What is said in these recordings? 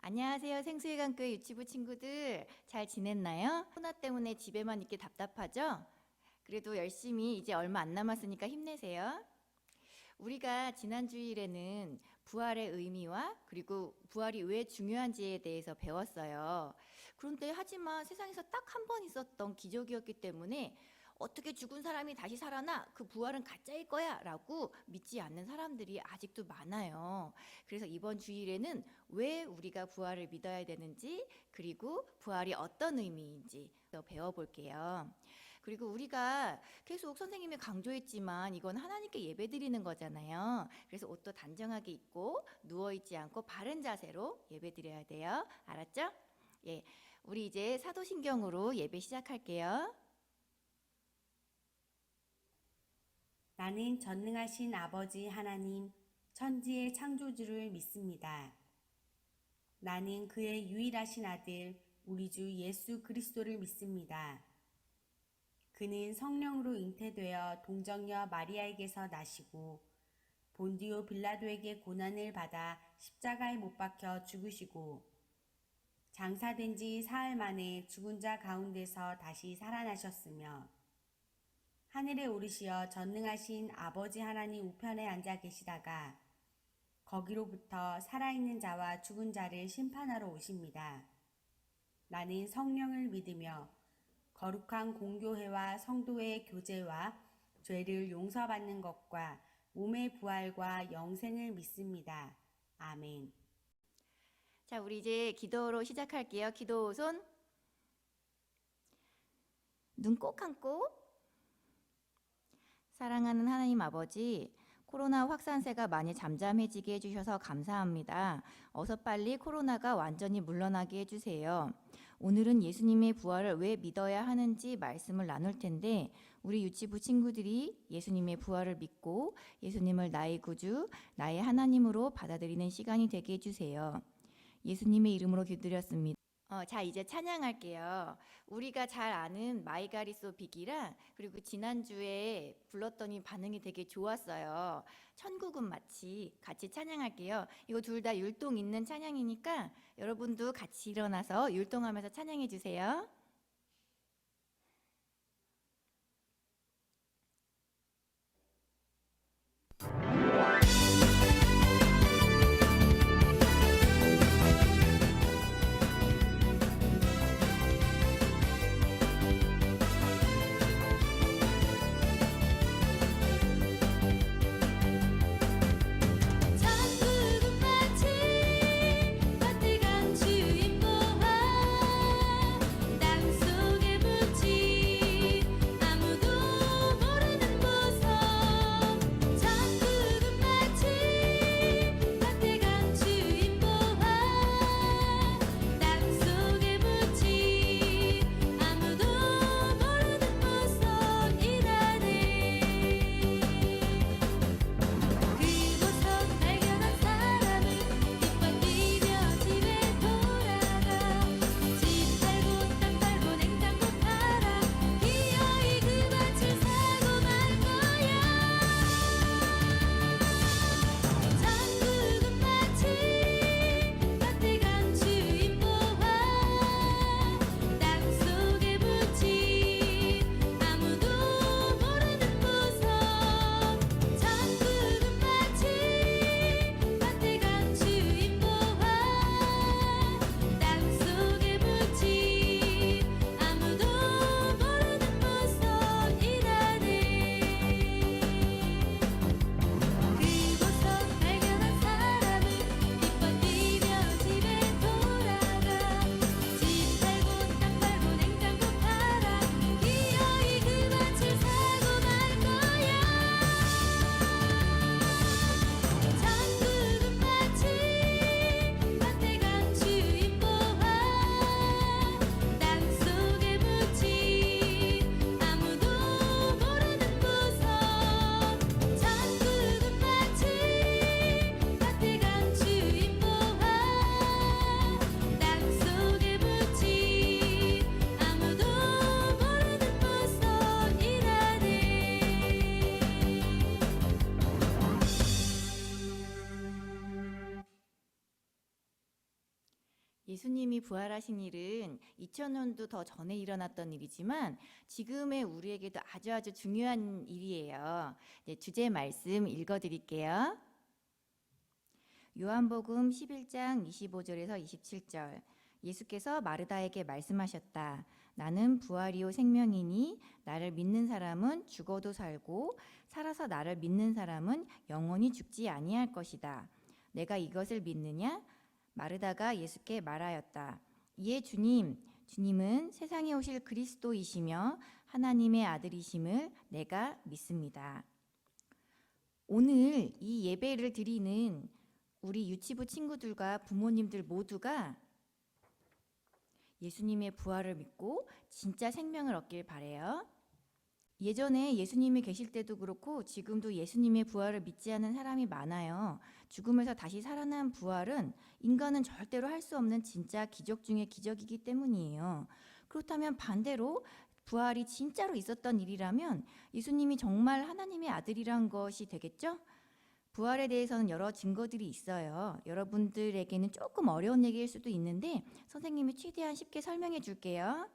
안녕하세요. 생수회관교회 유치부 친구들 잘 지냈나요? 코로나 때문에 집에만 있기 답답하죠? 그래도 열심히 이제 얼마 안 남았으니까 힘내세요. 우리가 지난 주일에는 부활의 의미와 그리고 부활이 왜 중요한지에 대해서 배웠어요. 그런데 하지만 세상에서 딱 한 번 있었던 기적이었기 때문에 어떻게 죽은 사람이 다시 살아나? 그 부활은 가짜일 거야 라고 믿지 않는 사람들이 아직도 많아요. 그래서 이번 주일에는 왜 우리가 부활을 믿어야 되는지 그리고 부활이 어떤 의미인지 더 배워볼게요. 그리고 우리가 계속 선생님이 강조했지만 이건 하나님께 예배드리는 거잖아요. 그래서 옷도 단정하게 입고 누워있지 않고 바른 자세로 예배드려야 돼요. 알았죠? 예, 우리 이제 사도신경으로 예배 시작할게요. 나는 전능하신 아버지 하나님, 천지의 창조주를 믿습니다. 나는 그의 유일하신 아들, 우리 주 예수 그리스도를 믿습니다. 그는 성령으로 잉태되어 동정녀 마리아에게서 나시고 본디오 빌라도에게 고난을 받아 십자가에 못 박혀 죽으시고 장사된 지 사흘 만에 죽은 자 가운데서 다시 살아나셨으며 하늘에 오르시어 전능하신 아버지 하나님 우편에 앉아 계시다가 거기로부터 살아있는 자와 죽은 자를 심판하러 오십니다. 나는 성령을 믿으며 거룩한 공교회와 성도의 교제와 죄를 용서받는 것과 몸의 부활과 영생을 믿습니다. 아멘. 자, 우리 이제 기도로 시작할게요. 기도 손. 눈 꼭 감고. 사랑하는 하나님 아버지, 코로나 확산세가 많이 잠잠해지게 해주셔서 감사합니다. 어서 빨리 코로나가 완전히 물러나게 해주세요. 오늘은 예수님의 부활을 왜 믿어야 하는지 말씀을 나눌 텐데 우리 유치부 친구들이 예수님의 부활을 믿고 예수님을 나의 구주, 나의 하나님으로 받아들이는 시간이 되게 해주세요. 예수님의 이름으로 기도드렸습니다. 자, 이제 찬양할게요. 우리가 잘 아는 마이가리소 빅이랑 그리고 지난주에 불렀더니 반응이 되게 좋았어요. 천국은 마치 같이 찬양할게요. 이거 둘 다 율동 있는 찬양이니까 여러분도 같이 일어나서 율동하면서 찬양해 주세요. 천국은 마치 따뜻한 주인 보호 나 예수님이 부활하신 일은 2000년도 더 전에 일어났던 일이지만 지금의 우리에게도 아주 중요한 일이에요. 네, 주제 말씀 읽어드릴게요. 요한복음 11장 25절에서 27절. 예수께서 마르다에게 말씀하셨다. 나는 부활이요 생명이니 나를 믿는 사람은 죽어도 살고 살아서 나를 믿는 사람은 영원히 죽지 아니할 것이다. 내가 이것을 믿느냐? 마르다가 예수께 말하였다. 이에 주님은 세상에 오실 그리스도이시며 하나님의 아들이심을 내가 믿습니다. 오늘 이 예배를 드리는 우리 유치부 친구들과 부모님들 모두가 예수님의 부활을 믿고 진짜 생명을 얻길 바래요. 예전에 예수님이 계실 때도 그렇고 지금도 예수님의 부활을 믿지 않는 사람이 많아요. 죽음에서 다시 살아난 부활은 인간은 절대로 할 수 없는 진짜 기적 중의 기적이기 때문이에요. 그렇다면 반대로 부활이 진짜로 있었던 일이라면 예수님이 정말 하나님의 아들이란 것이 되겠죠? 부활에 대해서는 여러 증거들이 있어요. 여러분들에게는 조금 어려운 얘기일 수도 있는데 선생님이 최대한 쉽게 설명해 줄게요.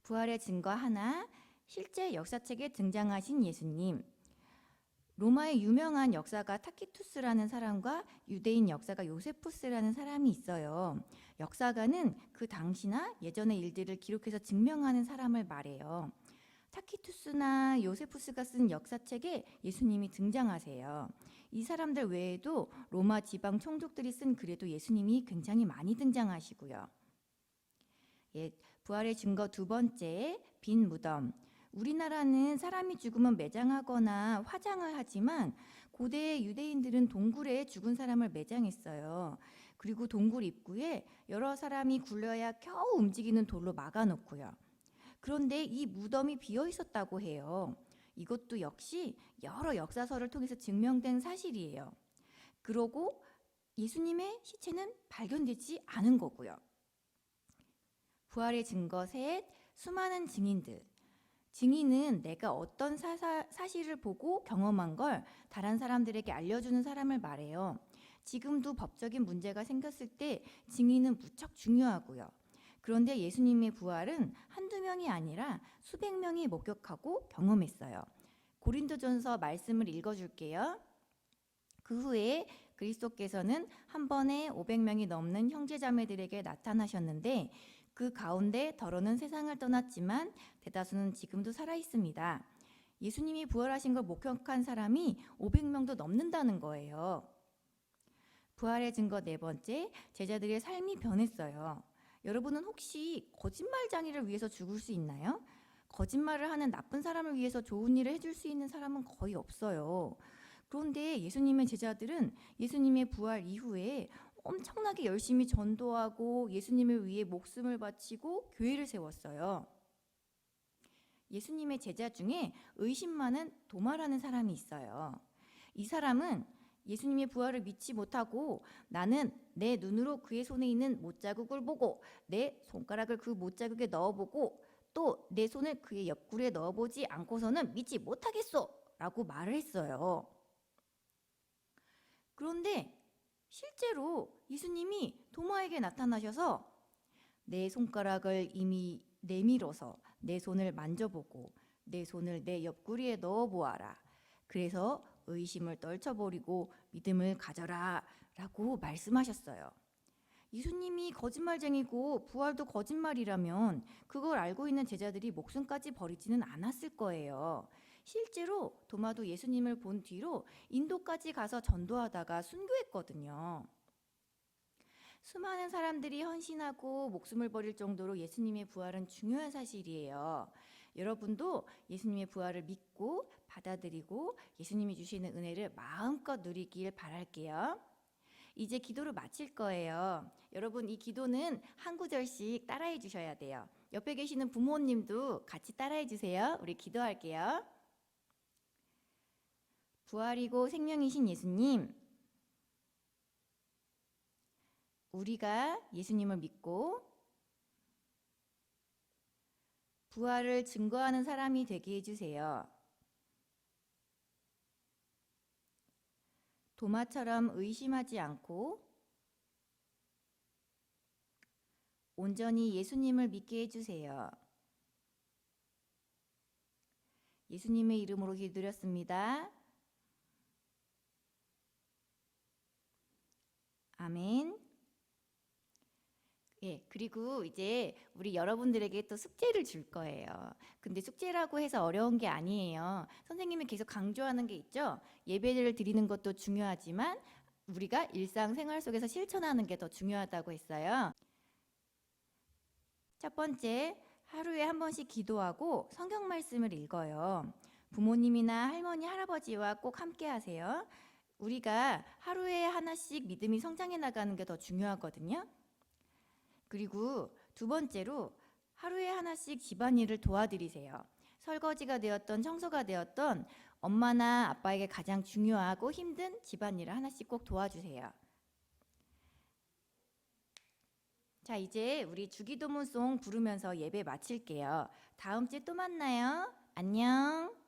부활의 증거 하나, 실제 역사책에 등장하신 예수님. 로마의 유명한 역사가 타키투스라는 사람과 유대인 역사가 요세푸스라는 사람이 있어요. 역사가는 그 당시나 예전의 일들을 기록해서 증명하는 사람을 말해요. 타키투스나 요세푸스가 쓴 역사책에 예수님이 등장하세요. 이 사람들 외에도 로마 지방 총독들이 쓴 글에도 예수님이 굉장히 많이 등장하시고요. 부활의 증거 두 번째, 빈 무덤. 우리나라는 사람이 죽으면 매장하거나 화장을 하지만 고대 유대인들은 동굴에 죽은 사람을 매장했어요. 그리고 동굴 입구에 여러 사람이 굴려야 겨우 움직이는 돌로 막아놓고요. 그런데 이 무덤이 비어 있었다고 해요. 이것도 역시 여러 역사서를 통해서 증명된 사실이에요. 그러고 예수님의 시체는 발견되지 않은 거고요. 부활의 증거 셋, 수많은 증인들. 증인은 내가 어떤 사실을 보고 경험한 걸 다른 사람들에게 알려주는 사람을 말해요. 지금도 법적인 문제가 생겼을 때 증인은 무척 중요하고요. 그런데 예수님의 부활은 한두 명이 아니라 수백 명이 목격하고 경험했어요. 고린도전서 말씀을 읽어줄게요. 그 후에 그리스도께서는 한 번에 500명이 넘는 형제자매들에게 나타나셨는데 그 가운데 더러는 세상을 떠났지만 대다수는 지금도 살아있습니다. 예수님이 부활하신 걸 목격한 사람이 500명도 넘는다는 거예요. 부활의 증거 네 번째, 제자들의 삶이 변했어요. 여러분은 혹시 거짓말쟁이를 위해서 죽을 수 있나요? 거짓말을 하는 나쁜 사람을 위해서 좋은 일을 해줄 수 있는 사람은 거의 없어요. 그런데 예수님의 제자들은 예수님의 부활 이후에 엄청나게 열심히 전도하고 예수님을 위해 목숨을 바치고 교회를 세웠어요. 예수님의 제자 중에 의심 많은 도마라는 사람이 있어요. 이 사람은 예수님의 부활을 믿지 못하고 나는 내 눈으로 그의 손에 있는 못자국을 보고 내 손가락을 그 못자국에 넣어보고 또 내 손을 그의 옆구리에 넣어보지 않고서는 믿지 못하겠소 라고 말을 했어요. 그런데 실제로 예수님이 도마에게 나타나셔서 내 손가락을 이미 내밀어서 내 손을 만져보고 내 손을 내 옆구리에 넣어보아라. 그래서 의심을 떨쳐버리고 믿음을 가져라 라고 말씀하셨어요. 예수님이 거짓말쟁이고 부활도 거짓말이라면 그걸 알고 있는 제자들이 목숨까지 버리지는 않았을 거예요. 실제로 도마도 예수님을 본 뒤로 인도까지 가서 전도하다가 순교했거든요. 수많은 사람들이 헌신하고 목숨을 버릴 정도로 예수님의 부활은 중요한 사실이에요. 여러분도 예수님의 부활을 믿고 받아들이고 예수님이 주시는 은혜를 마음껏 누리길 바랄게요. 이제 기도를 마칠 거예요. 여러분 이 기도는 한 구절씩 따라해 주셔야 돼요. 옆에 계시는 부모님도 같이 따라해 주세요. 우리 기도할게요. 부활이고 생명이신 예수님, 우리가 예수님을 믿고 부활을 증거하는 사람이 되게 해주세요. 도마처럼 의심하지 않고 온전히 예수님을 믿게 해주세요. 예수님의 이름으로 기도드렸습니다. 아멘. 예, 그리고 이제 우리 여러분들에게 또 숙제를 줄 거예요. 근데 숙제라고 해서 어려운 게 아니에요. 선생님이 계속 강조하는 게 있죠. 예배를 드리는 것도 중요하지만 우리가 일상생활 속에서 실천하는 게 더 중요하다고 했어요. 첫 번째, 하루에 한 번씩 기도하고 성경 말씀을 읽어요. 부모님이나 할머니, 할아버지와 꼭 함께 하세요. 우리가 하루에 하나씩 믿음이 성장해 나가는 게 더 중요하거든요. 그리고 두 번째로 하루에 하나씩 집안일을 도와드리세요. 설거지가 되었던 청소가 되었던 엄마나 아빠에게 가장 중요하고 힘든 집안일을 하나씩 꼭 도와주세요. 자, 이제 우리 주기도문송 부르면서 예배 마칠게요. 다음 주에 또 만나요. 안녕.